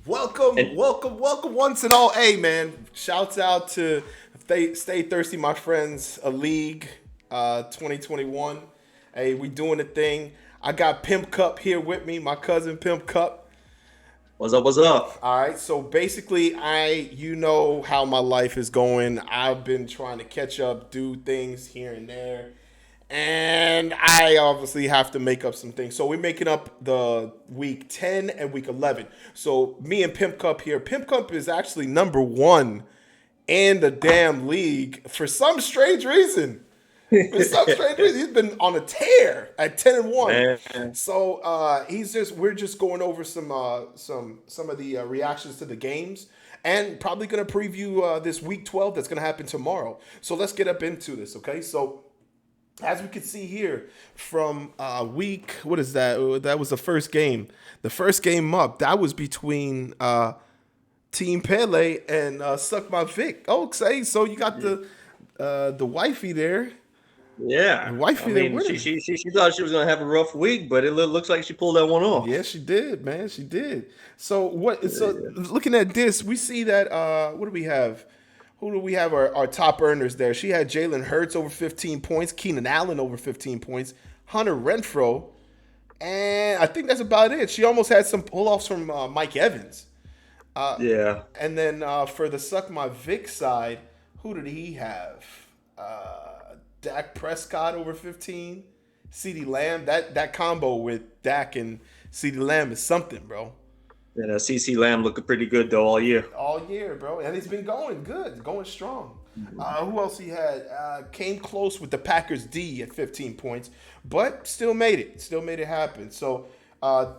Welcome, And welcome, welcome once and all. Hey, man, shouts out to Stay Thirsty, my friends, a league 2021. Hey, we doing the thing. I got Pimp Cup here with me, my cousin Pimp Cup. what's up? What's up? All right, so basically, you know how my life is going. I've been trying to catch up, do things here and there, and I obviously have to make up some things. So we're making up the week 10 and week 11. So me and Pimp Cup here. Pimp Cup is actually number one in the damn league for some strange reason. For some strange reason, he's been on a tear at 10-1. Man, So we're just going over some of the reactions to the games, and probably gonna preview this week 12 that's gonna happen tomorrow. So let's get up into this, okay? So as we can see here from week, what is that? That was the first game. The first game up, that was between Team Pele and Suck My Vic. Oh, say so you got the wifey there. The yeah. I wifey there mean, she winning. she she, she thought she was gonna have a rough week, but it looks like she pulled that one Yeah, off. she did, man. She did. So what? So Yeah. looking at this, we see that what do we have? Who do we have? Our top earners there. She had Jalen Hurts over 15 points, Keenan Allen over 15 points, Hunter Renfro, and I think that's about it. She almost had some pull offs from Mike Evans. Yeah. And then for the Suck My Vic side, who did he have? Dak Prescott over 15. CeeDee Lamb. That combo with Dak and CeeDee Lamb is something, bro. And CC Lamb looking pretty good though all year. All year, bro. And it's been going good, going strong. Who else he had? Came close with the Packers D at 15 points, but still made it. Still made it happen. So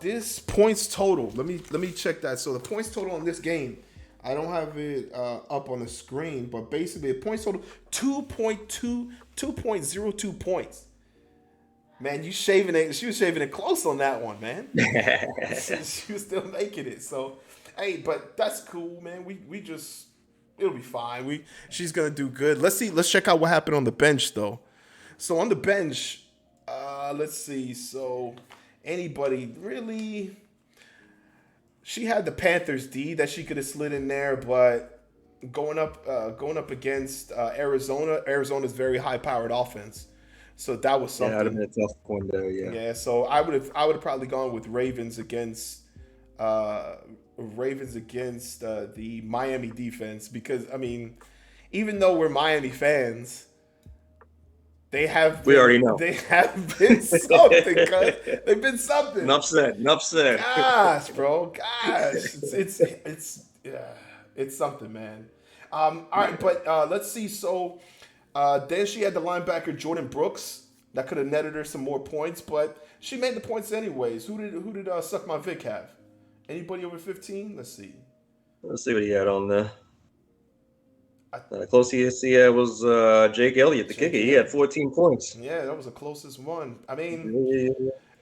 this points total. Let me check that. So the points total on this game, I don't have it up on the screen, but basically the points total 2.02 points. Man, you shaving it. She was shaving it close on that one, man. She was still making it. So, hey, but that's cool, man. We just it'll be fine. She's gonna do good. Let's see. Let's check out what happened on the bench though. So on the bench, let's see. So anybody really? She had the Panthers D that she could have slid in there, but going up against Arizona. Arizona's very high powered offense. So that was Yeah, that'd have something. been a tough one there. Yeah. Yeah, so I would have probably gone with uh Ravens against the Miami defense because I mean, even though we're Miami fans, We already know. they have been something, cuz they've been something. Enough said. Enough said. Gosh, bro, gosh, it's yeah, it's something, man. All right, but let's see. So then she had the linebacker Jordan Brooks that could have netted her some more points, but she made the points anyways. Who did Suck My Vic have? Anybody over 15? Let's see. Let's see what he had on there. I, Closest he had was Jake Elliott, the kicker. Jake He had Elliott. 14 points. Yeah, that was the closest one. Yeah.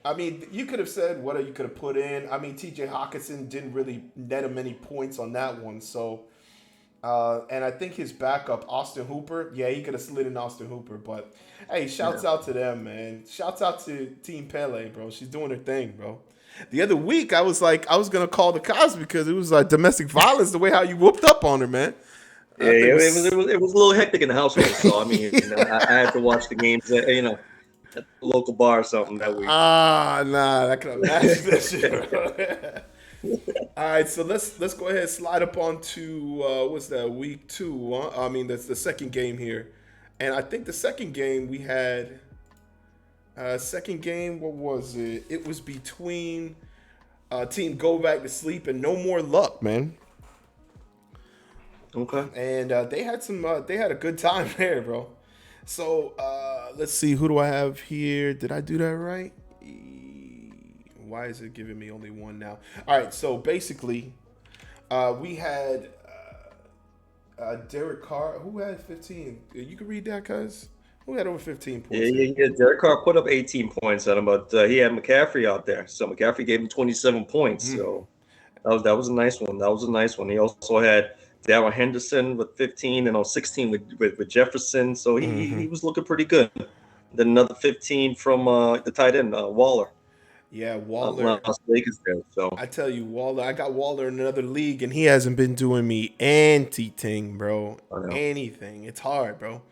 I mean, you could have said what you could have put in. I mean, T.J. Hawkinson didn't really net him many points on that one, so. And I think his backup, Austin Hooper, yeah, he could have slid in Austin Hooper. But hey, shouts out to them, man. Shouts out to Team Pele, bro. She's doing her thing, bro. The other week, I was like, I was gonna call the cops because it was like domestic violence, the way how you whooped up on her, man. Yeah, I think it it was a little hectic in the household. So I mean, I had to watch the games, at the local bar or something that week. nah, I can imagine that shit, bro. All right, so let's go ahead and slide up onto what's that week two? Huh? I mean, that's the second game here, and I think the second game we had. Second game, what was it? It was between Team Go Back to Sleep and No More Luck, man. Okay. And they had some. They had a good time there, bro. So let's see. Who do I have here? Did I do that right? Why is it giving me only one now? All right. So basically, we had Derek Carr. Who had 15? You can read that, cuz. Who had over 15 Yeah, points here? yeah, yeah. Derek Carr put up 18 points on him, but he had McCaffrey out there, so McCaffrey gave him 27 points. So that was a nice one. That was a nice one. He also had Darrell Henderson with 15 and on 16 with Jefferson. So he was looking pretty good. Then another 15 from the tight end Waller. Yeah, Waller. Las Vegas there. So I tell you, Waller. I got Waller in another league, and he hasn't been doing me anything, bro. I know. Anything. It's hard, bro.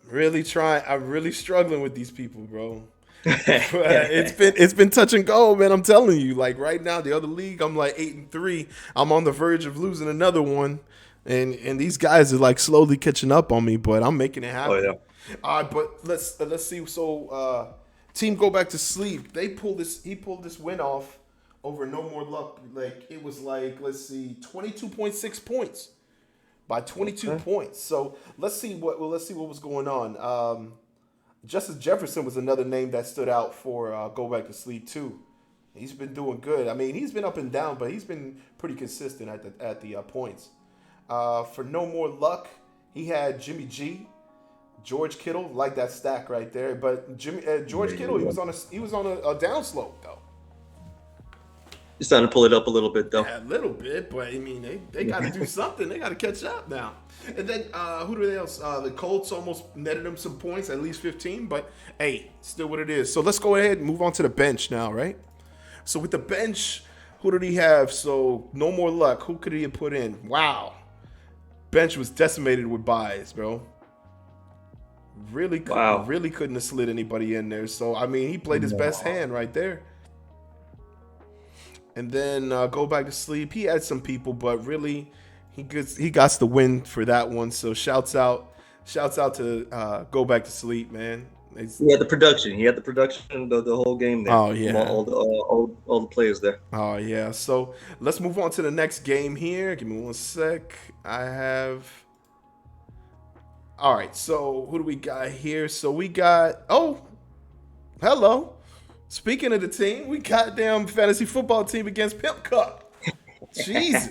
Really trying. I'm really struggling with these people, bro. But it's been touch and go, man. I'm telling you. Like right now, the other league, I'm like 8-3. I'm on the verge of losing another one, and these guys are like slowly catching up on me. But I'm making it Oh happen. yeah. All right, but let's see. So, team go back to sleep. They pulled this. He pulled this win off over No More Luck. Like it was like let's see, 22.6 points by 22 Okay. points. So let's see what was going on. Justice Jefferson was another name that stood out for go back to sleep too. He's been doing good. I mean, he's been up and down, but he's been pretty consistent at the points. For No More Luck, he had Jimmy G. George Kittle, like that stack right there, but George Kittle, he was on a downslope though. He's starting to pull it up a little bit though. Yeah, a little bit, but I mean they got to do something. They got to catch up now. And then who do they else? The Colts almost netted them some points, at least 15. But hey, still what it is. So let's go ahead and move on to the bench now, right? So with the bench, who did he have? So No More Luck. Who could he have put in? Wow, bench was decimated with buys, bro. Wow. Really couldn't have slid anybody in there. So I mean, he played his best hand right there. And then go back to sleep. He had some people, but really, he got the win for that one. So shouts out to go back to sleep, man. He had the production. He had the production the whole game there. Oh yeah, all the players there. Oh yeah. So let's move on to the next game here. Give me one sec. I have. All right. So who do we got here? So we got. Oh, hello. Speaking of the team, we got damn fantasy football team against Pimp Kupp. Jesus.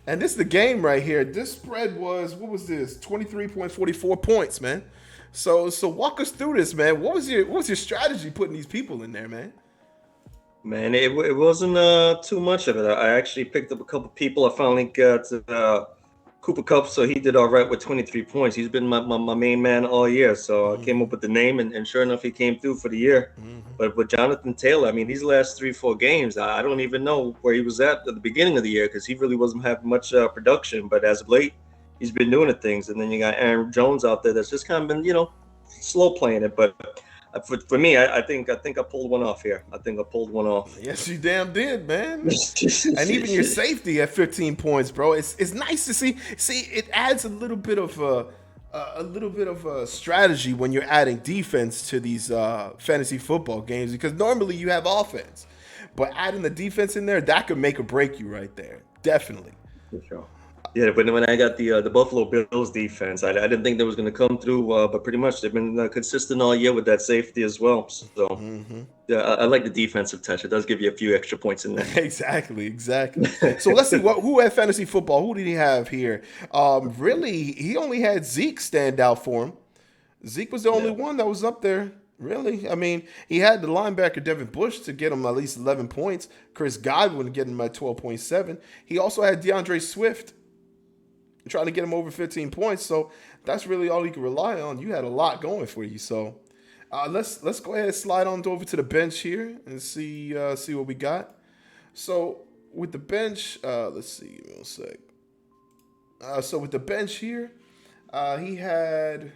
And this is the game right here. This spread was, what was this? 23.44 points, man. So walk us through this, man. What was your strategy putting these people in there, man? Man, it wasn't too much of it. I actually picked up a couple people. I finally got Cooper Kupp, so he did all right with 23 points. He's been my main man all year, so I came up with the name, and sure enough, he came through for the year. But with Jonathan Taylor, I mean, these last 3-4 games, I don't even know where he was at the beginning of the year because he really wasn't having much production. But as of late, he's been doing the things. And then you got Aaron Jones out there that's just kind of been, slow playing it. But for me, I think I pulled one off here. I think I pulled one off. Yes, you damn did, man. And even your safety at 15 points, bro. It's nice to see. See, it adds a little bit of a strategy when you're adding defense to these fantasy football games because normally you have offense, but adding the defense in there that could make or break you right there. Definitely. For sure. Yeah, but when I got the Buffalo Bills defense, I didn't think they was going to come through, but pretty much they've been consistent all year with that safety as well. So yeah, I like the defensive touch. It does give you a few extra points in there. Exactly. So let's see who had fantasy football. Who did he have here? Really, he only had Zeke stand out for him. Zeke was the only one that was up there. Really, I mean, he had the linebacker Devin Bush to get him at least 11 points. Chris Godwin to get him at 12.7. He also had DeAndre Swift trying to get him over 15 points. So that's really all you can rely on. You had a lot going for you. So let's go ahead and slide on over to the bench here and see what we got. So with the bench, let's see, give me one sec. So with the bench here, he had,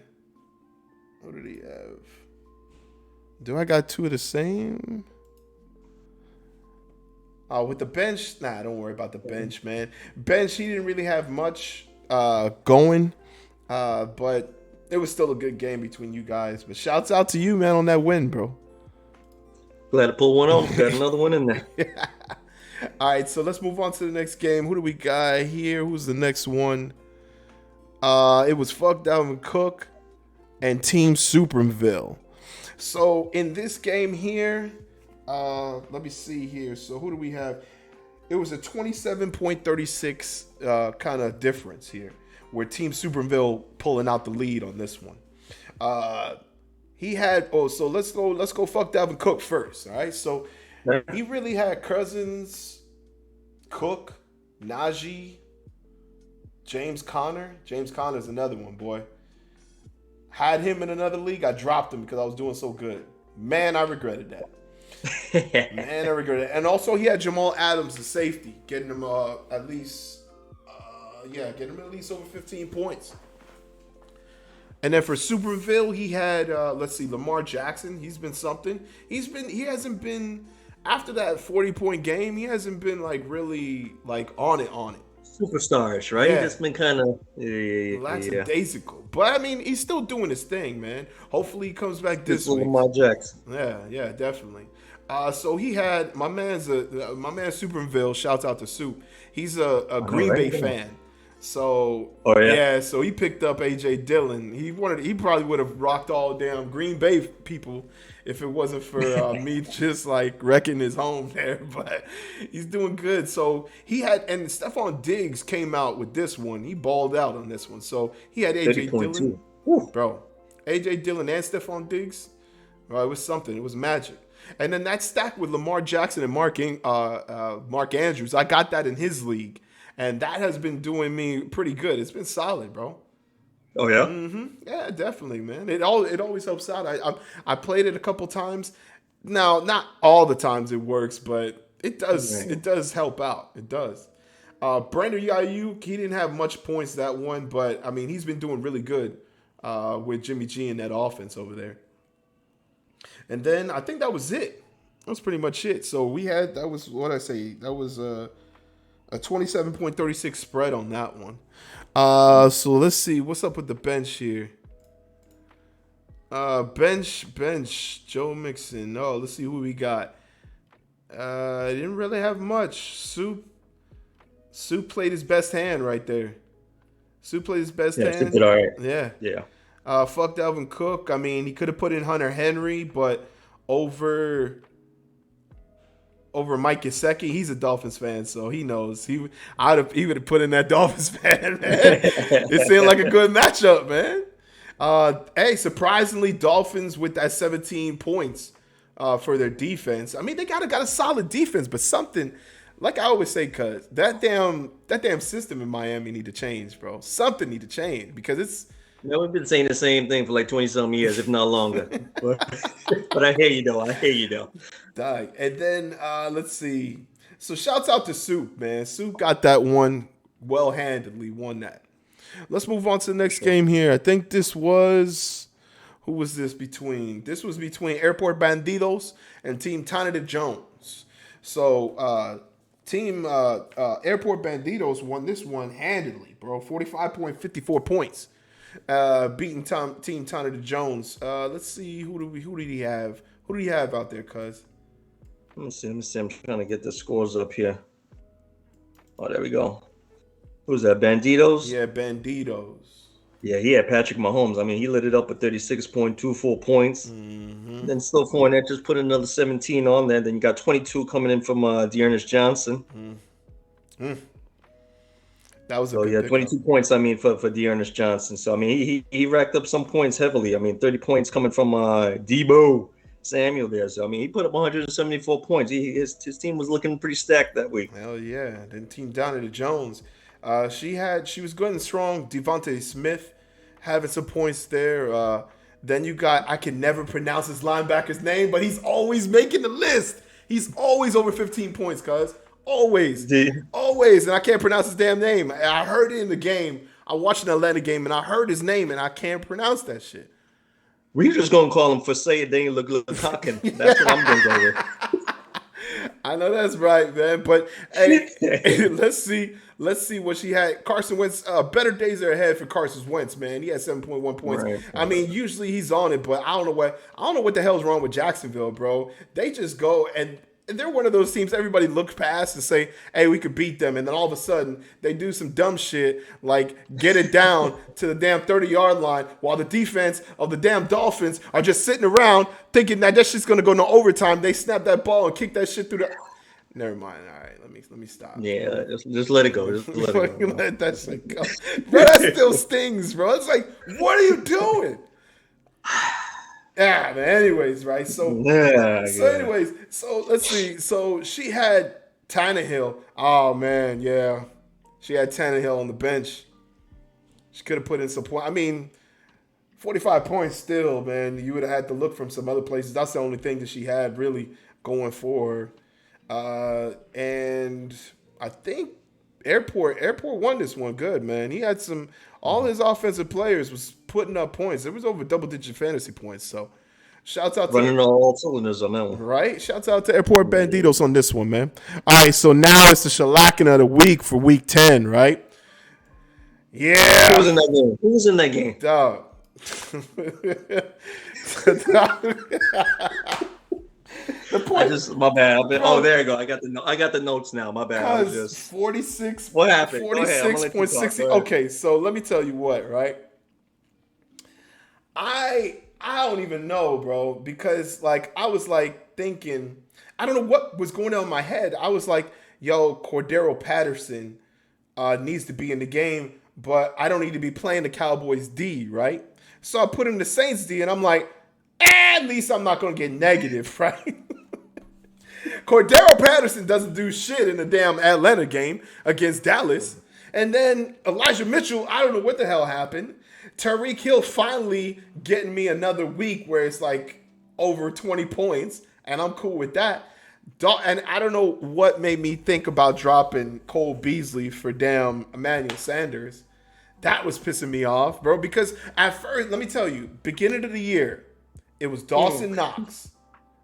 what did he have? Do I got two of the same? With the bench, don't worry about the bench, man. Bench, he didn't really have much going, but it was still a good game between you guys. But shouts out to you, man, on that win, bro. Glad to pull one off. Got another one in there. All right, so let's move on to the next game. Who do we got here? Who's the next one? It was Fuck Dalvin Cook and Team Superville. So in this game here, let me see here. So who do we have? It was a 27.36 kind of difference here, where Team Superville pulling out the lead on this one. He had so let's go fuck Dalvin Cook first. All right, so he really had Cousins, Cook, Najee, James Conner. James Conner's another one, boy. Had him in another league. I dropped him because I was doing so good. Man, I regretted that. Man, I regret it. And also, he had Jamal Adams, the safety, getting him at least, getting him at least over 15 points. And then for Superville, he had let's see, Lamar Jackson. He's been something. He hasn't been after that 40-point game. He hasn't been like really like on it. Superstars, right? Yeah. That's been kind of lackadaisical. But I mean, he's still doing his thing, man. Hopefully, he comes back this week. Lamar Jackson. Yeah, definitely. So he had my man Superville. Shouts out to Soup. He's a Green Bay fan. So so he picked up AJ Dillon. He probably would have rocked all damn Green Bay people if it wasn't for me just like wrecking his home there. But he's doing good. So he had, and Stephon Diggs came out with this one. He balled out on this one. So he had AJ Dillon, bro. AJ Dillon and Stephon Diggs. Bro, it was something. It was magic. And then that stack with Lamar Jackson and Mark Andrews. I got that in his league. And that has been doing me pretty good. It's been solid, bro. Oh yeah, yeah, definitely, man. It always helps out. I played it a couple times. Now, not all the times it works, but it does. Right. It does help out. It does. Brandon Ayuk, he didn't have much points that one, but I mean, he's been doing really good with Jimmy G in that offense over there. And then I think that was it. That was pretty much it. So that was what I say. That was a 27.36 spread on that one. So let's see. What's up with the bench here? Bench. Joe Mixon. Oh, let's see who we got. I didn't really have much. Soup played his best hand right there. Soup played his best hand. Soup did all right. Yeah. Fuck Dalvin Cook. I mean, he could have put in Hunter Henry, but over Mike Gesicki, he's a Dolphins fan, so he knows. He would have put in that Dolphins fan, man. It seemed like a good matchup, man. Hey, surprisingly, Dolphins with that 17 points for their defense. I mean, they got a solid defense, but something, like I always say, cuz that damn system in Miami need to change, bro. Something need to change because it's. We've been saying the same thing for like 20-some years, if not longer. But I hear you, though. Dang. And then, let's see. So, shouts out to Soup, man. Soup got that one well-handedly, won that. Let's move on to the next game here. I think this was... Who was this between? This was between Airport Bandidos and Team Tanative Jones. So, Team Airport Bandidos won this one handedly, bro. 45.54 points. Beating Team Tanative Jones. Let's see, who did he have? Who do you have out there, cuz? Let me see. I'm trying to get the scores up here. Oh, there we go. Who's that? Bandidos? Yeah, Bandidos. Yeah, he had Patrick Mahomes. I mean, he lit it up with 36.24 points. Mm-hmm. Then Still Fournette just put another 17 on there. Then you got 22 coming in from Dearness Johnson. Mm-hmm. That was a good pickup. 22 points, I mean, for Dearness Johnson. So, I mean, he racked up some points heavily. I mean, 30 points coming from Debo Samuel there. So, I mean, he put up 174 points. His team was looking pretty stacked that week. Hell yeah. Then Team Tanative Jones. She was good and strong. Devontae Smith having some points there. Then you got, I can never pronounce his linebacker's name, but he's always making the list. He's always over 15 points, cuz. Always. And I can't pronounce his damn name. I heard it in the game. I watched an Atlanta game, and I heard his name, and I can't pronounce that shit. We're just going to call him for say it, then look talking. That's what I'm going to go with. I know that's right, man. But hey, let's see what she had. Carson Wentz, better days are ahead for Carson Wentz, man. He had 7.1 points. Right. I mean, usually he's on it, but I don't know what the hell's wrong with Jacksonville, bro. They just go and they're one of those teams everybody looks past and say, hey, we could beat them. And then all of a sudden, they do some dumb shit like get it down to the damn 30-yard line while the defense of the damn Dolphins are just sitting around thinking that shit's going to go into overtime. They snap that ball and kick that shit through the – never mind. All right, let me stop. Yeah, just let it go. Just let it go. Let that shit go. Bro, that still stings, bro. It's like, what are you doing? Yeah, man. Anyways, right? So let's see. So she had Tannehill. Oh man, yeah. She had Tannehill on the bench. She could have put in some points. I mean, 45 points still, man. You would have had to look from some other places. That's the only thing that she had really going forward. And I think Airport won this one good, man. He had all his offensive players was putting up points. It was over double-digit fantasy points. So, shouts out running all cylinders on that one. Right? Shouts out to Airport Banditos on this one, man. All right, so now it's the shellacking of the week for week 10, right? Yeah. Who was in that game? Who was in that game? Dog. The point. My bad. Oh, there you go. I got the notes now. My bad. I was just 46. What happened? 46.60. Okay, so let me tell you what, right? I don't even know, bro, because like I was like thinking, I don't know what was going on in my head. I was like, yo, Cordarrelle Patterson needs to be in the game, but I don't need to be playing the Cowboys D, right? So I put in the Saints D, and I'm like, at least I'm not going to get negative, right? Cordarrelle Patterson doesn't do shit in the damn Atlanta game against Dallas. And then Elijah Mitchell, I don't know what the hell happened. Tyreek Hill finally getting me another week where it's like over 20 points, and I'm cool with that. And I don't know what made me think about dropping Cole Beasley for damn Emmanuel Sanders. That was pissing me off, bro, because at first, let me tell you, beginning of the year, it was Dawson Knox.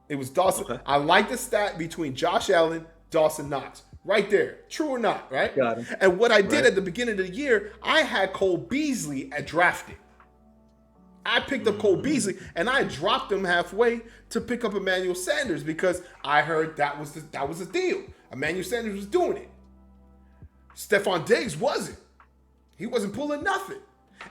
It was Dawson. Okay. I like the stat between Josh Allen, Dawson Knox. Right there. True or not, right? Got him. And what I did at the beginning of the year, I had Cole Beasley at drafted. I picked up Cole Beasley, and I dropped him halfway to pick up Emmanuel Sanders because I heard that was the deal. Emmanuel Sanders was doing it. Stephon Diggs wasn't. He wasn't pulling nothing.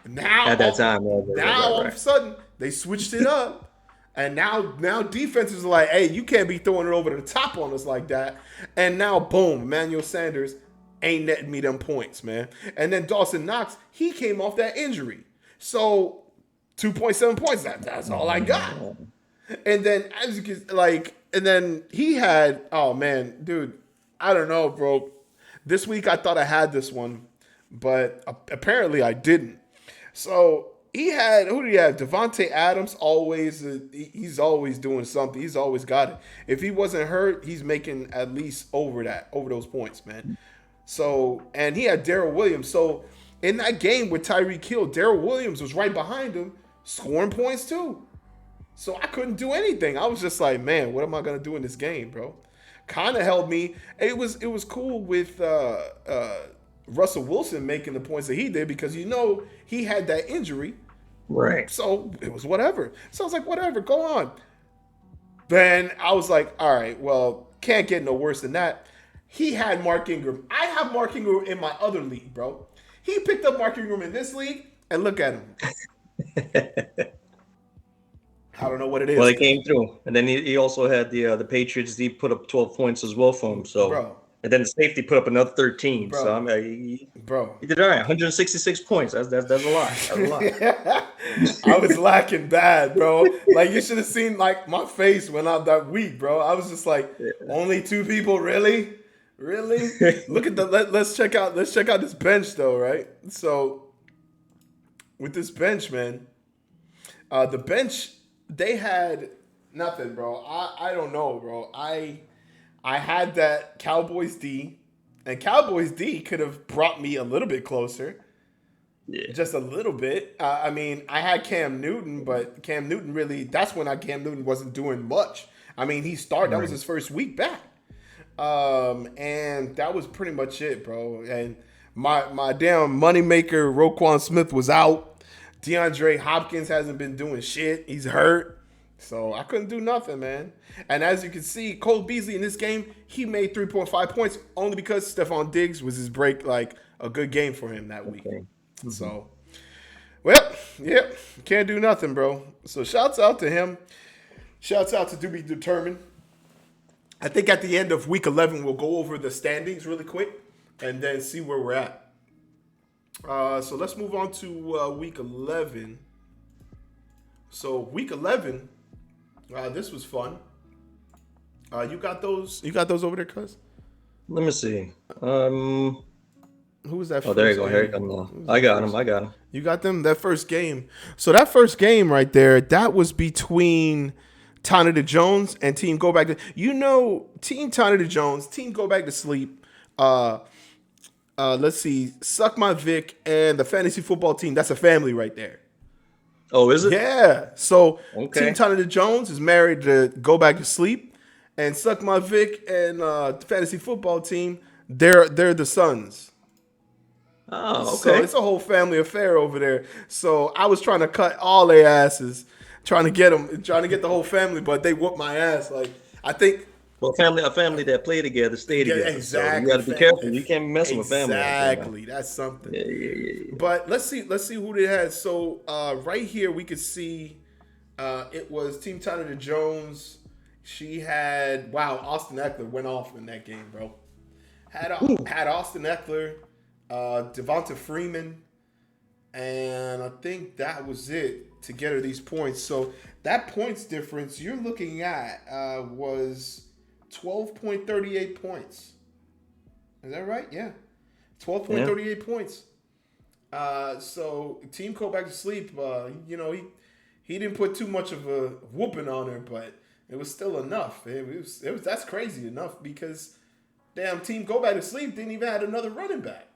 Now at that time, all of a sudden they switched it up. And now defenses are like, hey, you can't be throwing it over the top on us like that. And now, boom, Emmanuel Sanders ain't netting me them points, man. And then Dawson Knox, he came off that injury. So 2.7 points, that's all I got. And then as you can and then he had, oh man, dude, I don't know, bro. This week I thought I had this one, but apparently I didn't. So he had, who did he have? Devontae Adams, he's always doing something. He's always got it. If he wasn't hurt, he's making at least over those points, man. So, and he had Darrell Williams. So, in that game with Tyreek Hill, Darrell Williams was right behind him, scoring points too. So, I couldn't do anything. I was just like, man, what am I going to do in this game, bro? Kind of helped me. It was cool with Russell Wilson making the points that he did because, he had that injury. Right. So it was whatever. So I was like, whatever, go on. Then I was like, all right, well, can't get no worse than that. He had Mark Ingram. I have Mark Ingram in my other league, bro. He picked up Mark Ingram in this league, and look at him. I don't know what it is. Well, he came through. And then he also had the Patriots. He put up 12 points as well for him. So. Bro. And then the safety put up another 13. Bro. So he did all right. 166 points. That's a lot. That's a lot. I was lacking bad, bro. Like you should have seen like my face went out that week, bro. I was just like, only 2 people, really? Look at let's check out this bench though, right? So with this bench, man, the bench, they had nothing, bro. I don't know, bro. I had that Cowboys D, and Cowboys D could have brought me a little bit closer. Yeah. Just a little bit. I mean, I had Cam Newton, but Cam Newton that's when Cam Newton wasn't doing much. I mean, he started, that was his first week back. And that was pretty much it, bro. And my damn moneymaker, Roquan Smith, was out. DeAndre Hopkins hasn't been doing shit. He's hurt. So I couldn't do nothing, man. And as you can see, Cole Beasley in this game, he made 3.5 points only because Stephon Diggs was his break, like a good game for him that week. Okay. Mm-hmm. So, well, yep, can't do nothing, bro. So shouts out to him. Shouts out to Do Be Determined. I think at the end of week 11, we'll go over the standings really quick and then see where we're at. So let's move on to week 11. So week 11. This was fun. You got those? You got those over there, cuz? Let me see. Who was that? Oh, there you go. Here you go. I got him. You got them? That first game. So that first game right there, that was between Tana the Jones and Team Go Back to Team Tana the Jones, Team Go Back to Sleep. Let's see, Suck My Vic and the fantasy football team. That's a family right there. Oh, is it? Yeah. So Team Okay. Tana the Jones is married to Go Back to Sleep, and Suck My Vic and the fantasy football team. They're the sons. Oh, So okay. it's a whole family affair over there. So I was trying to cut all their asses, trying to get them, trying to get the whole family, but they whooped my ass. Like I think, Well, a family that play together, stay yeah, together. So you exactly. got to be careful. You can't be messing with family like that, man. Exactly. That's something. Yeah. But let's see who they had. So right here we could see it was Team Tana Jones. She had Austin Eckler went off in that game, bro. Had Austin Eckler, Devonta Freeman, and I think that was it to get her these points. So that points difference you're looking at was 12.38 points. Is that right? Yeah. 12.38 points. So Team Go Back to Sleep, he didn't put too much of a whooping on her, but it was still enough. It was that's crazy enough because damn Team Go Back to Sleep didn't even have another running back.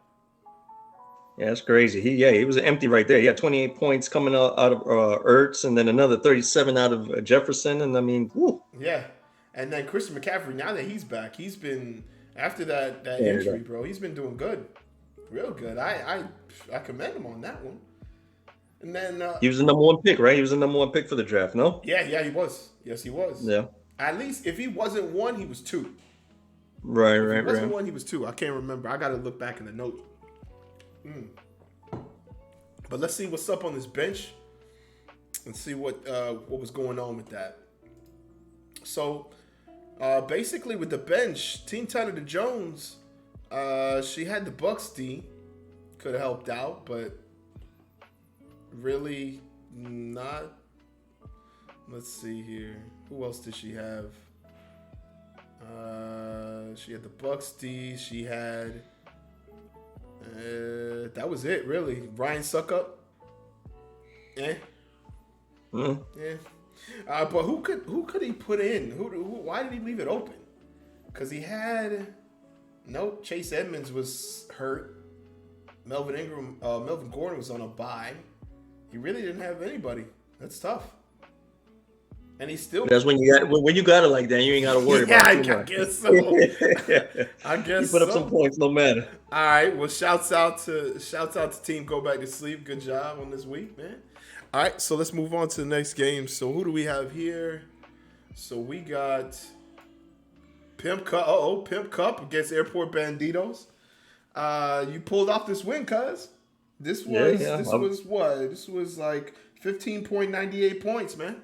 Yeah, that's crazy. He was empty right there. He had 28 points coming out of Ertz, and then another 37 out of Jefferson. And I mean, whoo. Yeah, and then Christian McCaffrey. Now that he's back, he's been after that Yeah, injury, bro. He's been doing good, real good. I commend him on that one. And then he was the number one pick, right? He was the number one pick for the draft. No. Yeah, he was. Yes, he was. Yeah. At least if he wasn't one, he was two. Right. If he wasn't one, he was two. I can't remember. I got to look back in the notes. But let's see what's up on this bench and see what was going on with that. So basically with the bench, Team Tana Jones, she had the Bucks D, could have helped out, but really not. Let's see here. Who else did she have? She had the Bucks D. She had. That was it, really. Ryan Suckup. Yeah. But who could he put in? Why did he leave it open? Because he had Chase Edmonds was hurt. Melvin Gordon was on a bye. He really didn't have anybody. That's tough. And he still. That's when you got it like that, you ain't got to worry about it too much. I guess so. I guess you put up some points, no matter. All right. Well, shouts out to Team Go Back to Sleep. Good job on this week, man. All right. So let's move on to the next game. So who do we have here? So we got Pimp Kupp. Pimp Kupp against Airport Banditos. You pulled off this win, cuz. This was like 15.98 points, man.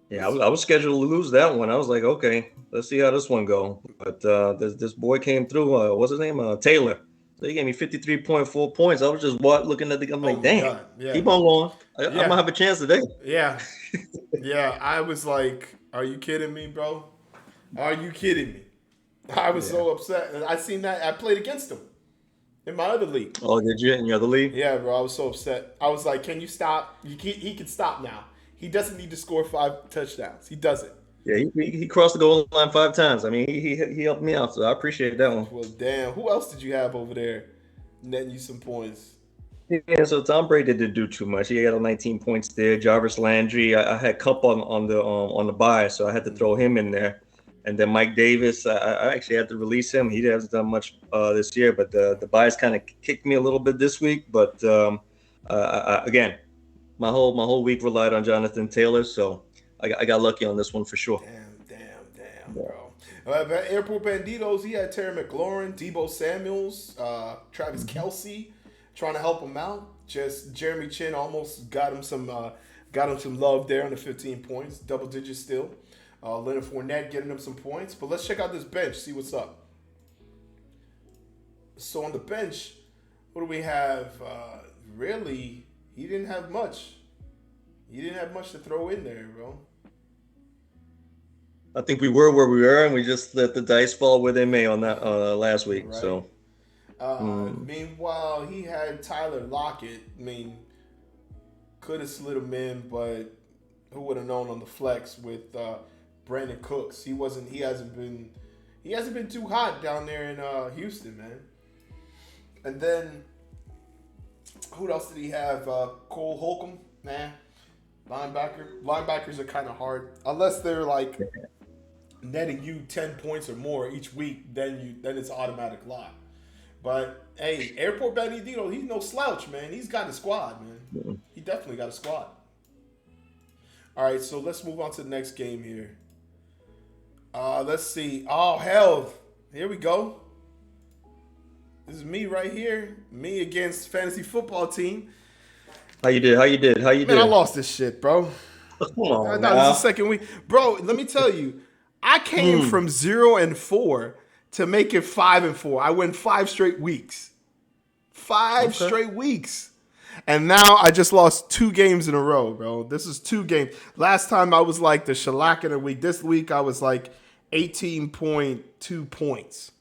Yeah, I was scheduled to lose that one. I was like, okay, let's see how this one go. But this boy came through. What's his name? Taylor. So he gave me 53.4 points. I was just looking at I'm like, damn, keep on going. I might have a chance today. Yeah. Yeah, I was like, are you kidding me, bro? Are you kidding me? I was so upset. I seen that. I played against him in my other league. Oh, did you? In your other league? Yeah, bro. I was so upset. I was like, can you stop? He can stop now. He doesn't need to score 5 touchdowns. He doesn't. Yeah, he crossed the goal line 5 times. I mean, he helped me out, so I appreciate that one. Well, damn. Who else did you have over there netting you some points? Yeah, so Tom Brady didn't do too much. He got 19 points there. Jarvis Landry, I had Kupp on the bye, so I had to throw him in there. And then Mike Davis, I actually had to release him. He hasn't done much this year, but the buys kind of kicked me a little bit this week. But again, my whole week relied on Jonathan Taylor, so I got lucky on this one for sure. Damn, bro. Airport Banditos, he had Terry McLaurin, Debo Samuels, Travis Kelce trying to help him out. Just Jeremy Chin almost got him some love there on the 15 points, double digits still. Leonard Fournette getting him some points. But let's check out this bench, see what's up. So on the bench, what do we have? Really, he didn't have much. He didn't have much to throw in there, bro. I think we were where we were, and we just let the dice fall where they may on that last week. Right. So, meanwhile, he had Tyler Lockett. I mean, could have slid him in, but who would have known on the flex with Brandon Cooks. He hasn't been too hot down there in Houston, man. And then who else did he have? Cole Holcomb, nah. Linebacker. Linebackers are kind of hard unless they're like netting you 10 points or more each week. Then it's automatic lock. But hey, Airport Bandito, he's no slouch, man. He's got a squad, man. He definitely got a squad. All right, so let's move on to the next game here. Let's see. Oh hell, here we go. This is me right here. Me against fantasy football team. How you did? Man, I lost this shit, bro. Come on, this is the second week. Bro, let me tell you. I came from 0-4 to make it 5-4. I went 5 straight weeks. 5 straight weeks. And now I just lost 2 games in a row, bro. This is 2 games. Last time I was like the shellac in a week. This week I was like 18.2 points.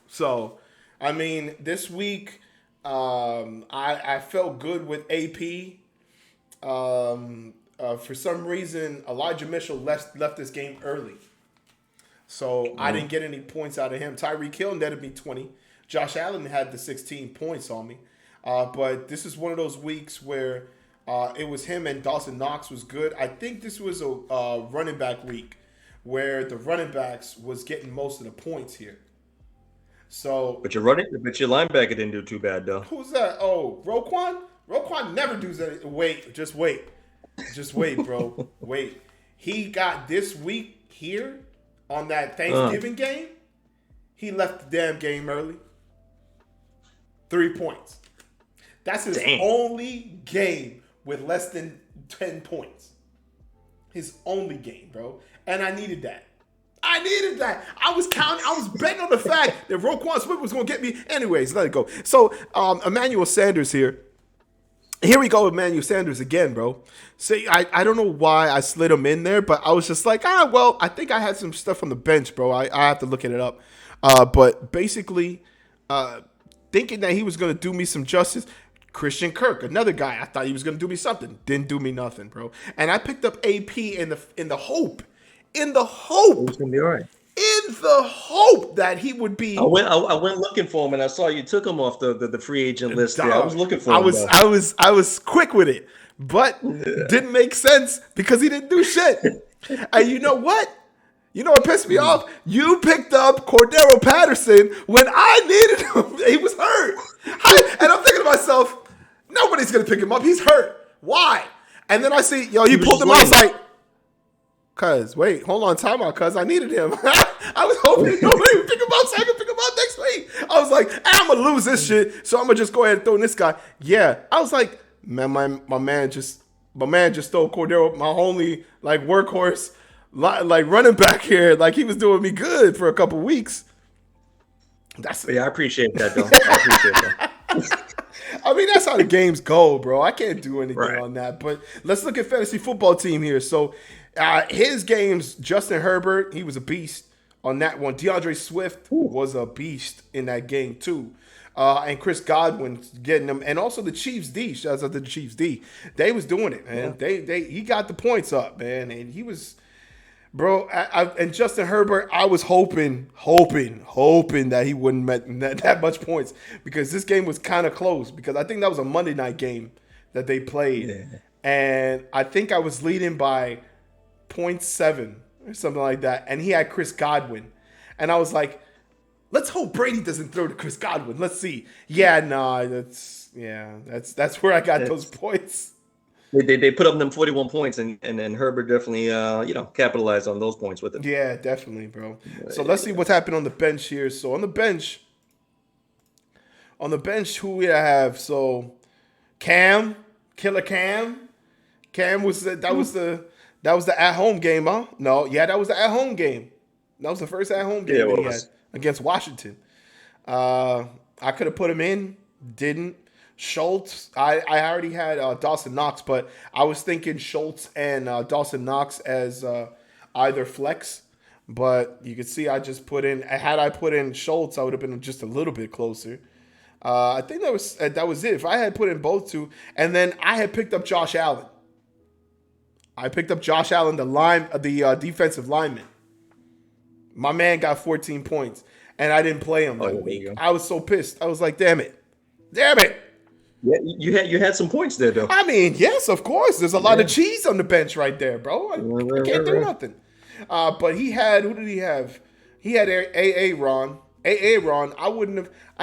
So, I mean, this week I felt good with AP. For some reason, Elijah Mitchell left this game early. So I didn't get any points out of him. Tyreek Hill netted me 20. Josh Allen had the 16 points on me. But this is one of those weeks where it was him and Dawson Knox was good. I think this was a running back week where the running backs was getting most of the points here. So, but your linebacker didn't do too bad though. Who's that? Oh, Roquan? Roquan never does that. Wait, bro. Wait. He got this week here on that Thanksgiving game. He left the damn game early. 3 points. That's his only game with less than 10 points. His only game, bro. And I needed that. I was betting on the fact that Roquan Smith was going to get me. Anyways, let it go. So, Emmanuel Sanders here. Here we go with Emmanuel Sanders again, bro. See, I don't know why I slid him in there, but I was just like, well, I think I had some stuff on the bench, bro. I have to look it up. But basically, thinking that he was going to do me some justice, Christian Kirk, another guy, I thought he was going to do me something. Didn't do me nothing, bro. And I picked up AP in the hope. It's gonna be all right. In the hope that he would be. I went looking for him, and I saw you took him off the free agent list. There. I was looking for him. I was quick with it, but didn't make sense because he didn't do shit. And you know what? You know what pissed me off? You picked up Cordarrelle Patterson when I needed him. He was hurt. And I'm thinking to myself, nobody's gonna pick him up. He's hurt. Why? And then I see, he pulled him out. I was like, wait, hold on, time out, I needed him. I was hoping nobody would pick him up so I could pick him up next week. I was like, I'm going to lose this shit, so I'm going to just go ahead and throw in this guy. Yeah, I was like, man, my man just stole Cordarrelle, my only, workhorse, running back here. He was doing me good for a couple weeks. I appreciate that, though. I appreciate that. I mean, that's how the games go, bro. I can't do anything on that. But let's look at fantasy football team here. So, his games, Justin Herbert, he was a beast on that one. DeAndre Swift was a beast in that game too. And Chris Godwin getting them. And also the Chiefs D. Shout out to the Chiefs D. They was doing it, man. Yeah. He got the points up, man. And he was, bro, and Justin Herbert, I was hoping that he wouldn't met that much points because this game was kind of close because I think that was a Monday night game that they played. Yeah. And I think I was leading by 0.7 or something like that, and he had Chris Godwin, and I was like, let's hope Brady doesn't throw to Chris Godwin. Let's see. That's where I got those points. They put up them 41 points, and then Herbert definitely capitalized on those points with it. Yeah, definitely, bro. So let's see what's happened on the bench here. So on the bench, who we have? So Killer Cam was that was the at-home game, huh? No, yeah, that was the at-home game. That was the first at-home game that he had against Washington. I could have put him in, didn't. Schultz, I already had Dawson Knox, but I was thinking Schultz and Dawson Knox as either flex. But you can see I just put in, had I put in Schultz, I would have been just a little bit closer. I think that was it. If I had put in both two, and then I had picked up Josh Allen. I picked up Josh Allen, the defensive lineman. My man got 14 points, and I didn't play him that week. I was so pissed. I was like, damn it. Yeah, you had some points there, though. I mean, yes, of course. There's a lot of cheese on the bench right there, bro. I can't do nothing. But who did he have? He had AA Ron. AA Ron, I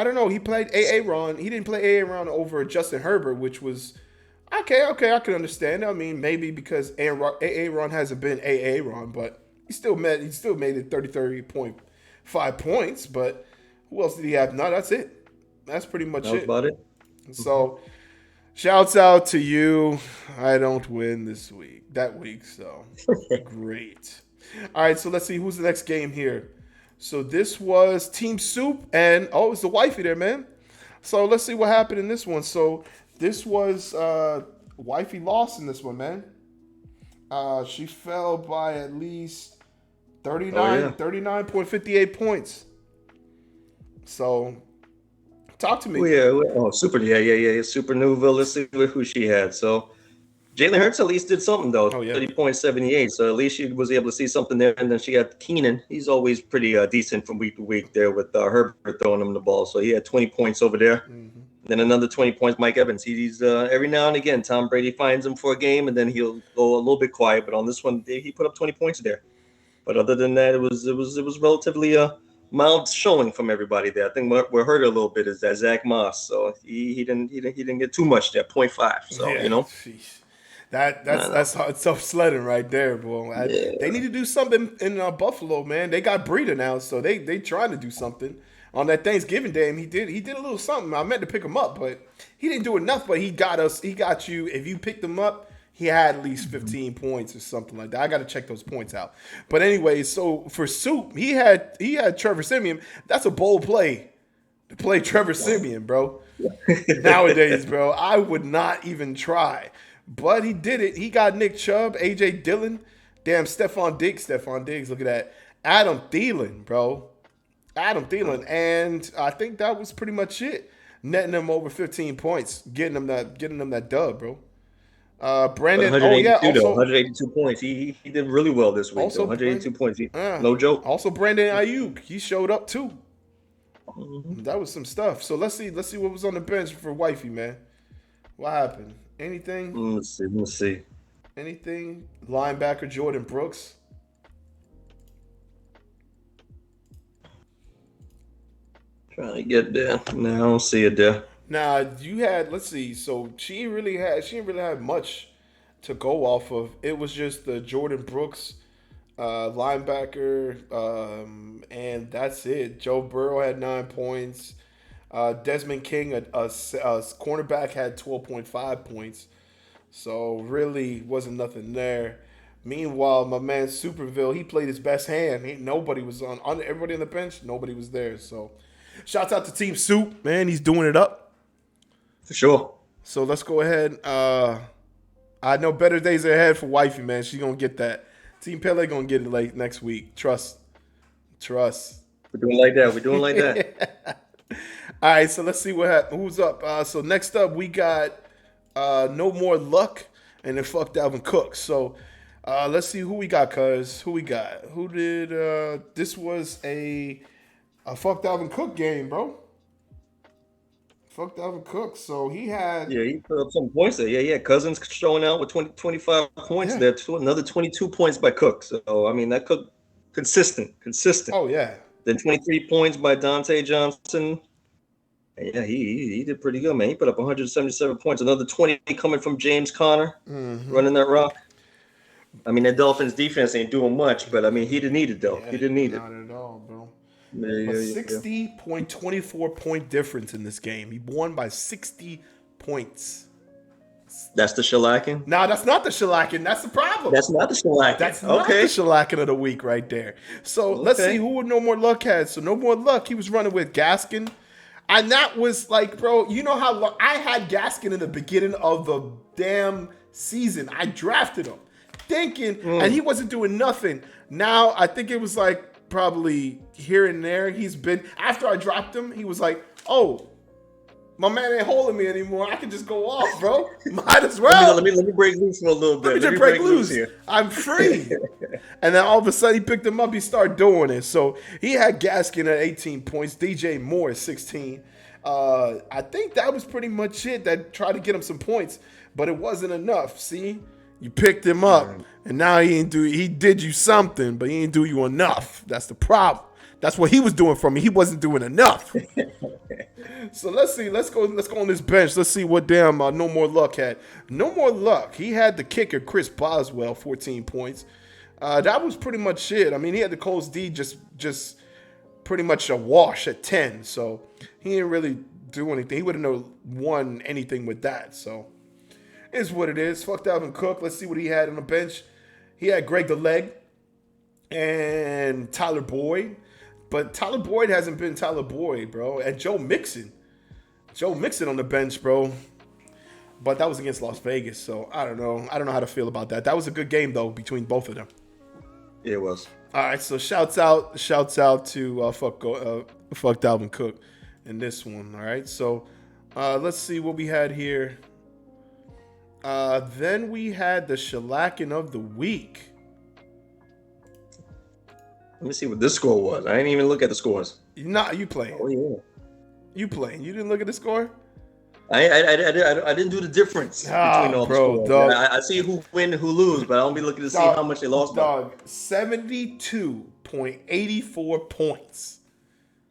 don't know. He played AA Ron. He didn't play AA Ron over Justin Herbert, which was, okay, I can understand. I mean, maybe because AA Ron hasn't been AA Ron, but he still made it 30.5 points. But who else did he have? No, that's it. That's pretty much it. That's about it. So, shouts out to you. I don't win that week, so great. All right, so let's see who's the next game here. So this was Team Soup, and it's the wifey there, man. So let's see what happened in this one. So this was wifey lost in this one, man. She fell by at least 39.58 points. So talk to me. Super. Yeah. Super Newville. Let's see who she had. So Jalen Hurts at least did something, though. 30.78. So at least she was able to see something there. And then she had Keenan. He's always pretty decent from week to week there with Herbert throwing him the ball. So he had 20 points over there. Mm-hmm. Then another 20 points, Mike Evans. He's every now and again, Tom Brady finds him for a game, and then he'll go a little bit quiet. But on this one, he put up 20 points there. But other than that, it was relatively mild showing from everybody there. I think what hurt a little bit is that Zach Moss. So he didn't get too much there, 0.5. So Geez. That's tough sledding right there, boy. They need to do something in Buffalo, man. They got Breida now, so they trying to do something. On that Thanksgiving day, he did a little something. I meant to pick him up, but he didn't do enough. But he got us. He got you. If you picked him up, he had at least 15 points or something like that. I got to check those points out. But anyway, so for Soup, he had Trevor Siemian. That's a bold play to play Trevor Siemian, bro. Nowadays, bro, I would not even try. But he did it. He got Nick Chubb, A.J. Dillon, damn Stephon Diggs. Look at that. Adam Thielen, bro. And I think that was pretty much it. Netting them over 15 points, getting them that dub, bro. Brandon, 182 points. He did really well this week. Also, 182 points. No joke. Also, Brandon Ayuk, he showed up too. Mm-hmm. That was some stuff. So let's see what was on the bench for wifey, man. What happened? Anything? Let's see. Anything? Linebacker Jordan Brooks. Trying to get there. No, I don't see it there. Now you had. Let's see. So she didn't really have much to go off of. It was just the Jordan Brooks linebacker, and that's it. Joe Burrow had 9 points. Desmond King, a cornerback, had 12.5 points. So really wasn't nothing there. Meanwhile, my man Superville, he played his best hand. Nobody was on everybody on the bench. Nobody was there. So shouts out to Team Soup, man. He's doing it up. For sure. So let's go ahead. I know better days are ahead for wifey, man. She's going to get that. Team Pele going to get it late next week. Trust. We're doing like that. All right, so let's see who's up. So next up, we got No More Luck and then Fuck Dalvin Cook. So let's see who we got, cuz. Who we got? Who did this was a Fuck Dalvin Cook game, bro. Fuck Dalvin Cook. So he had... Yeah, he put up some points there. Yeah. Cousins showing out with 25 points there. Another 22 points by Cook. So, I mean, that Cook, consistent. Oh, yeah. Then 23 points by Dante Johnson. And yeah, he did pretty good, man. He put up 177 points. Another 20 coming from James Conner, running that rock. I mean, that Dolphins defense ain't doing much, but, I mean, he didn't need it, though. Yeah, he didn't need it. Not at all, bro. 60.24 point difference in this game. He won by 60 points. That's the shellacking? No, that's not the shellacking. That's the problem. That's not the shellacking. That's not the shellacking of the week right there. So let's see who No More Luck had. So No More Luck, he was running with Gaskin. And that was like, bro, you know how long I had Gaskin in the beginning of the damn season. I drafted him thinking, and he wasn't doing nothing. Now I think it was like probably here and there. He's been, after I dropped him, he was like, oh, My man ain't holding me anymore. I can just go off, bro. Might as well. Let me break loose for a little bit. Let me just break loose here. I'm free. And then all of a sudden he picked him up. He started doing it. So he had Gaskin at 18 points. DJ Moore at 16. I think that was pretty much it. That tried to get him some points, but it wasn't enough. See, you picked him up, and now he did you something, but he didn't do you enough. That's the problem. That's what he was doing for me. He wasn't doing enough. So let's see. Let's go on this bench. Let's see what damn No More Luck had. No More Luck. He had the kicker Chris Boswell, 14 points. That was pretty much it. I mean, he had the Colts D just pretty much a wash at 10. So he didn't really do anything. He wouldn't have won anything with that. So it's what it is. Fuck Dalvin Cook. Let's see what he had on the bench. He had Greg the Leg and Tyler Boyd. But Tyler Boyd hasn't been Tyler Boyd, bro. And Joe Mixon. Joe Mixon on the bench, bro. But that was against Las Vegas, so I don't know. I don't know how to feel about that. That was a good game, though, between both of them. Yeah, it was. All right, so shouts out to fuck Dalvin Cook in this one. All right, so let's see what we had here. Then we had the shellacking of the week. Let me see what this score was. I didn't even look at the scores. Nah, you playing. Oh, yeah. You playing. You didn't look at the score? I didn't do the difference between all the scores. Dog. I see who win, who lose, but I don't be looking to see how much they lost. Dog, 72.84 points.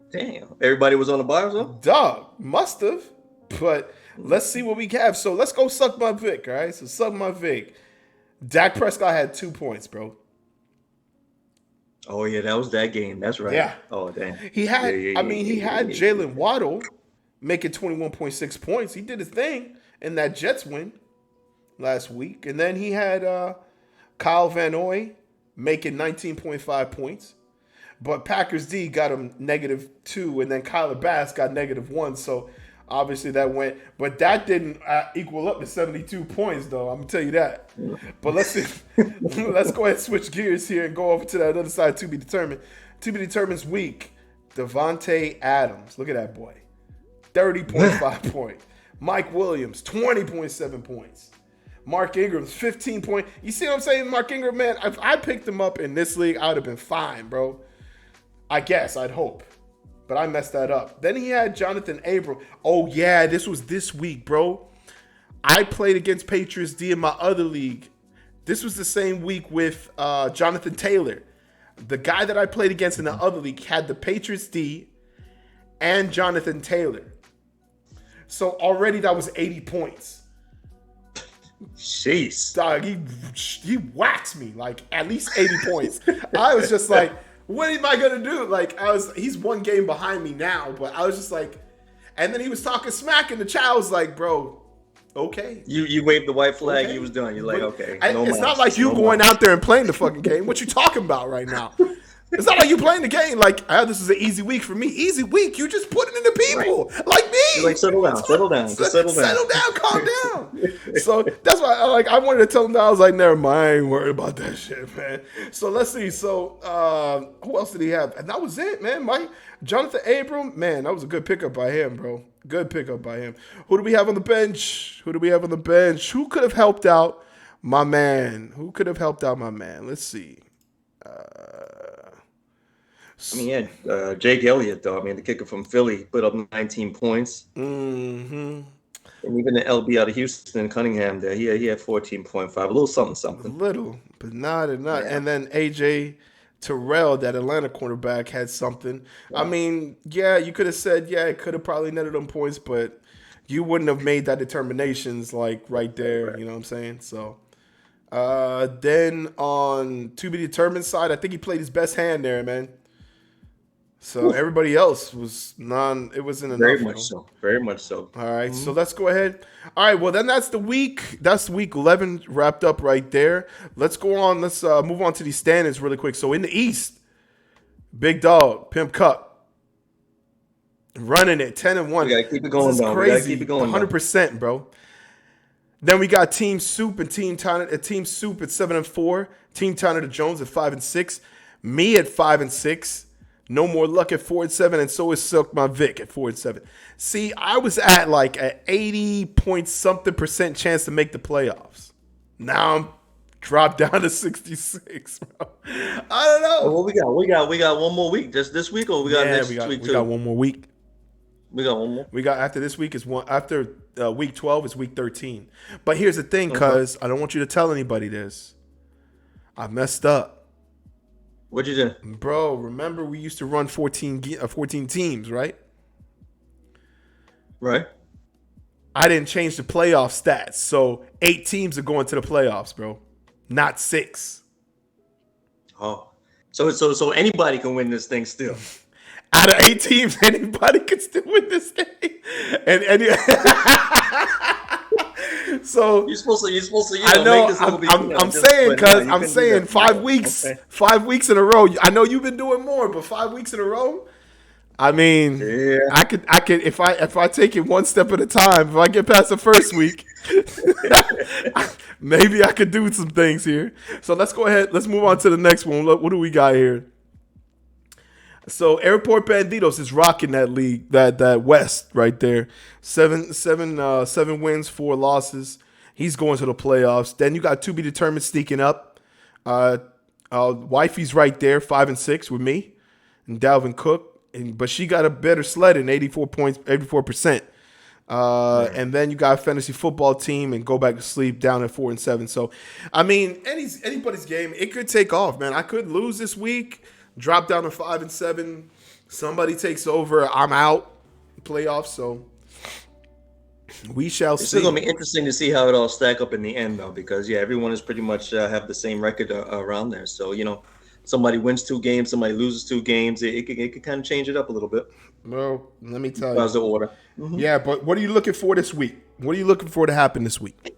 Damn. Everybody was on the bye or something? Dog, must have. But let's see what we have. So let's go suck my Vic, all right? So suck my Vic. Dak Prescott had 2 points, bro. Oh, yeah, that was that game. That's right. Yeah. Oh, damn. He had, he had Jalen Waddle making 21.6 points. He did his thing in that Jets win last week. And then he had Kyle Van Noy making 19.5 points. But Packers D got him -2, and then Kyler Bass got -1. So obviously that went. But that didn't equal up to 72 points, though. I'm going to tell you that. But let's see. Let's go ahead and switch gears here and go over to that other side to be determined. To be determined's week. Devontae Adams. Look at that boy. 30.5 points. Mike Williams, 20.7 points. Mark Ingram, 15 points. You see what I'm saying? Mark Ingram, man, if I picked him up in this league, I would have been fine, bro. I guess, I'd hope. But I messed that up. Then he had Jonathan Abram. Oh, yeah, this was this week, bro. I played against Patriots D in my other league. This was the same week with Jonathan Taylor. The guy that I played against in the other league had the Patriots D and Jonathan Taylor. So already that was 80 points. Jeez. Dog, he waxed me like at least 80 points. I was just like, what am I gonna do? Like he's one game behind me now, but I was just like, and then he was talking smack, and the child was like, bro, okay. You waved the white flag, okay. You was done. You're like, okay. It's not like you going out there and playing the fucking game. What you talking about right now? It's not like you playing the game like, this is an easy week for me. Easy week. You just put it in the people. Right. Like me. You're like, settle down. Settle down. Calm down. So that's why I wanted to tell him that. I was like, never mind. I ain't worried about that shit, man. So let's see. So who else did he have? And that was it, man. Jonathan Abram, man, that was a good pickup by him, bro. Good pickup by him. Who do we have on the bench? Who could have helped out my man? Let's see. I mean, yeah, Jake Elliott, though. I mean, the kicker from Philly put up 19 points. Mm-hmm. And even the LB out of Houston, Cunningham, there, he had 14.5, a little something. A little, but not enough. Yeah. And then AJ Terrell, that Atlanta cornerback, had something. Yeah. I mean, yeah, you could have said, yeah, it could have probably netted them points, but you wouldn't have made that determinations like right there. Right. You know what I'm saying? So then on to be determined side, I think he played his best hand there, man. So everybody else was it wasn't enough. Very much so. All right, So let's go ahead. All right, well then that's the week. That's week 11 wrapped up right there. Let's go on. Let's move on to these standings really quick. So in the East, Big Dog, Pimp Kupp, running it 10-1. We gotta keep it going, though. Crazy. We gotta keep it going, 100%, bro. Then we got Team Soup and Team Tanner. Team Soup at 7-4. Team Tanner to Jones at 5-6. Me at 5-6. No More Luck at 4-7, and so is Silk My Vic at 4-7. See, I was at like an 80 point something % chance to make the playoffs. Now I'm dropped down to 66, bro. I don't know. What we got one more week. Just this week, or we got next week too? We got one more week. We got one more. We got after this week is one after week 12 is week 13. But here's the thing, cuz I don't want you to tell anybody this. I messed up. What'd you do? Bro, remember we used to run 14 teams, right? Right. I didn't change the playoff stats. So 8 teams are going to the playoffs, bro. Not 6. Oh. So anybody can win this thing still. Out of 8 teams, anybody can still win this thing. So you're supposed to I know. Make this I'm saying because I'm saying 5 weeks, okay. 5 weeks in a row. I know you've been doing more, but 5 weeks in a row. I mean, yeah. I could if I take it one step at a time. If I get past the first week, maybe I could do some things here. So let's go ahead. Let's move on to the next one. What do we got here? So Airport Banditos is rocking that league, that West right there. Seven wins, 4 losses. He's going to the playoffs. Then you got To Be Determined sneaking up. Wifey's right there, 5-6 with me and Dalvin Cook, but she got a better sled in 84%. And then you got Fantasy Football Team and Go Back to Sleep down at 4-7. So, I mean, anybody's game. It could take off, man. I could lose this week. Drop down to 5-7. Somebody takes over. I'm out. Playoffs. So we shall see. It's still gonna be interesting to see how it all stack up in the end, though, because everyone is pretty much have the same record around there. So somebody wins 2 games, somebody loses 2 games. It could kind of change it up a little bit. Well, let me tell you. How's the order? Mm-hmm. Yeah, but what are you looking for this week? What are you looking for to happen this week?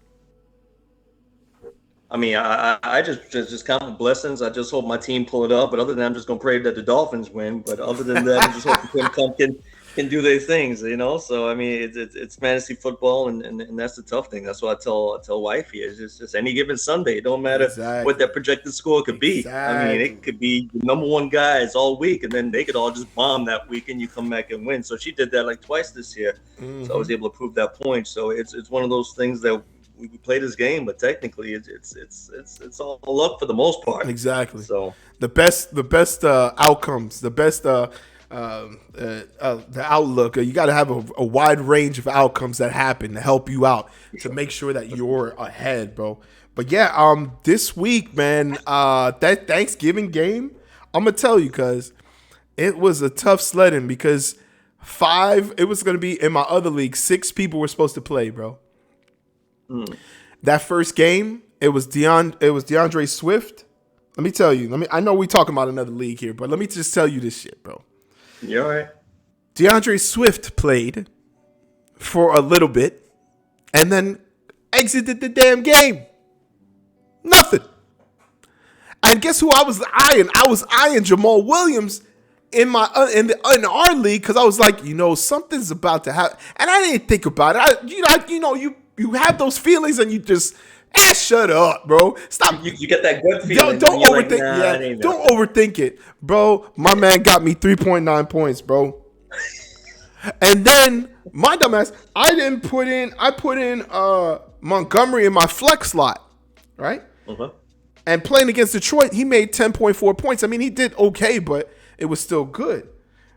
I mean, I just count my blessings. I just hope my team pull it up. But other than that, I'm just going to pray that the Dolphins win. But other than that, I'm just hoping Tim can do their things, So, I mean, it's fantasy football, and that's the tough thing. That's what I tell wifey. It's just any given Sunday. It don't matter what that projected score could be. I mean, it could be the number 1 guys all week, and then they could all just bomb that week, and you come back and win. So she did that like twice this year. Mm-hmm. So I was able to prove that point. So it's one of those things that we play this game, but technically it's all luck for the most part. Exactly. So the best outcomes, the best the outlook. You got to have a wide range of outcomes that happen to help you out to make sure that you're ahead, bro. But yeah, this week, man, that Thanksgiving game, I'm gonna tell you, cause it was a tough sledding because it was gonna be in my other league. 6 people were supposed to play, bro. That first game, it was DeAndre Swift. Let me tell you. I know we talking about another league here, but let me just tell you this shit, bro. You're all right. DeAndre Swift played for a little bit and then exited the damn game. Nothing. And guess who I was eyeing? I was eyeing Jamal Williams in our league because I was like, something's about to happen, and I didn't think about it. You have those feelings and you just shut up, bro. Stop. You get that good feeling. Don't overthink. Like, don't overthink it, bro. My man got me 3.9 points, bro. And then my dumbass, I put in Montgomery in my flex slot, right? Uh-huh. And playing against Detroit, he made 10.4 points. I mean, he did okay, but it was still good.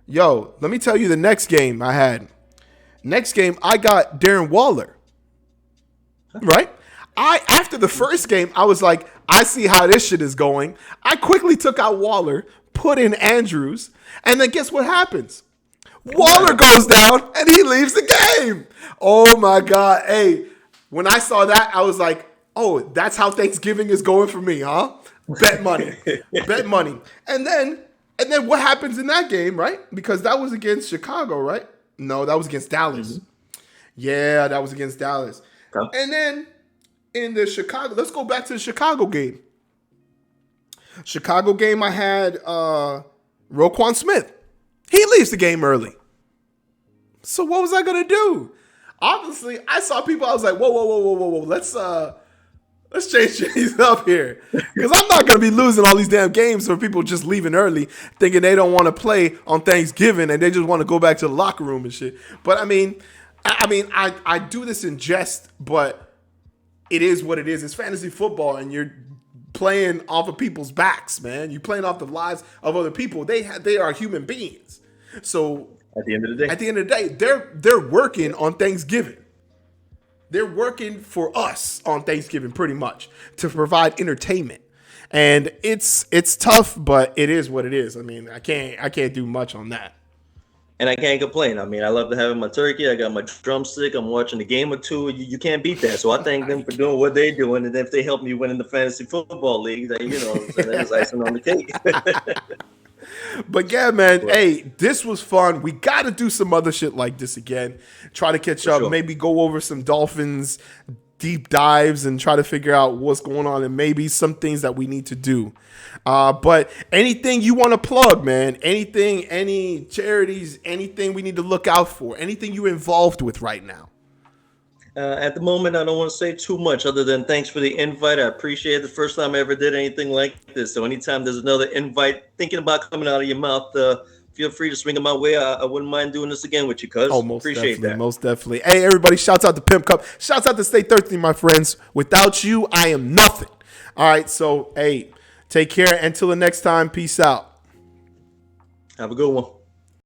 Yo, let me tell you the next game I had. Next game, I got Darren Waller. Right? After the first game, I was like, I see how this shit is going. I quickly took out Waller, put in Andrews, and then guess what happens? Waller goes down and he leaves the game. Oh my God. Hey, when I saw that, I was like, oh, that's how Thanksgiving is going for me, huh? Bet money. Bet money. And then what happens in that game, right? Because that was against Chicago, right? No, that was against Dallas. Mm-hmm. Yeah, that was against Dallas. Okay. And then in the Chicago, let's go back to the Chicago game. Chicago game, I had Roquan Smith. He leaves the game early. So what was I gonna do? Obviously, I saw people. I was like, whoa. Let's change things up here. Because I'm not going to be losing all these damn games for people just leaving early, thinking they don't want to play on Thanksgiving and they just want to go back to the locker room and shit. But I do this in jest, but it is what it is. It's fantasy football, and you're playing off of people's backs, man. You're playing off the lives of other people. They are human beings. So at the end of the day, they're working on Thanksgiving. They're working for us on Thanksgiving pretty much to provide entertainment. And it's tough, but it is what it is. I mean, I can't do much on that. And I can't complain. I mean, I love to have my turkey. I got my drumstick. I'm watching a game or two. You can't beat that. So I thank them for doing what they're doing. And if they help me win in the fantasy football league, that, that's icing on the cake. But yeah, man, hey, this was fun. We got to do some other shit like this again. Try to catch up. Sure. Maybe go over some Dolphins deep dives and try to figure out what's going on and maybe some things that we need to do. But anything you want to plug, man, anything, any charities, anything we need to look out for, anything you're involved with right now? At the moment, I don't want to say too much other than thanks for the invite. I appreciate it. The first time I ever did anything like this. So anytime there's another invite thinking about coming out of your mouth, feel free to swing it my way. I wouldn't mind doing this again with you, cuz. Appreciate that. Most definitely. Hey, everybody, shouts out to Pimp Kupp. Shouts out to Stay Thirsty, my friends. Without you, I am nothing. All right, so, hey, take care. Until the next time, peace out. Have a good one.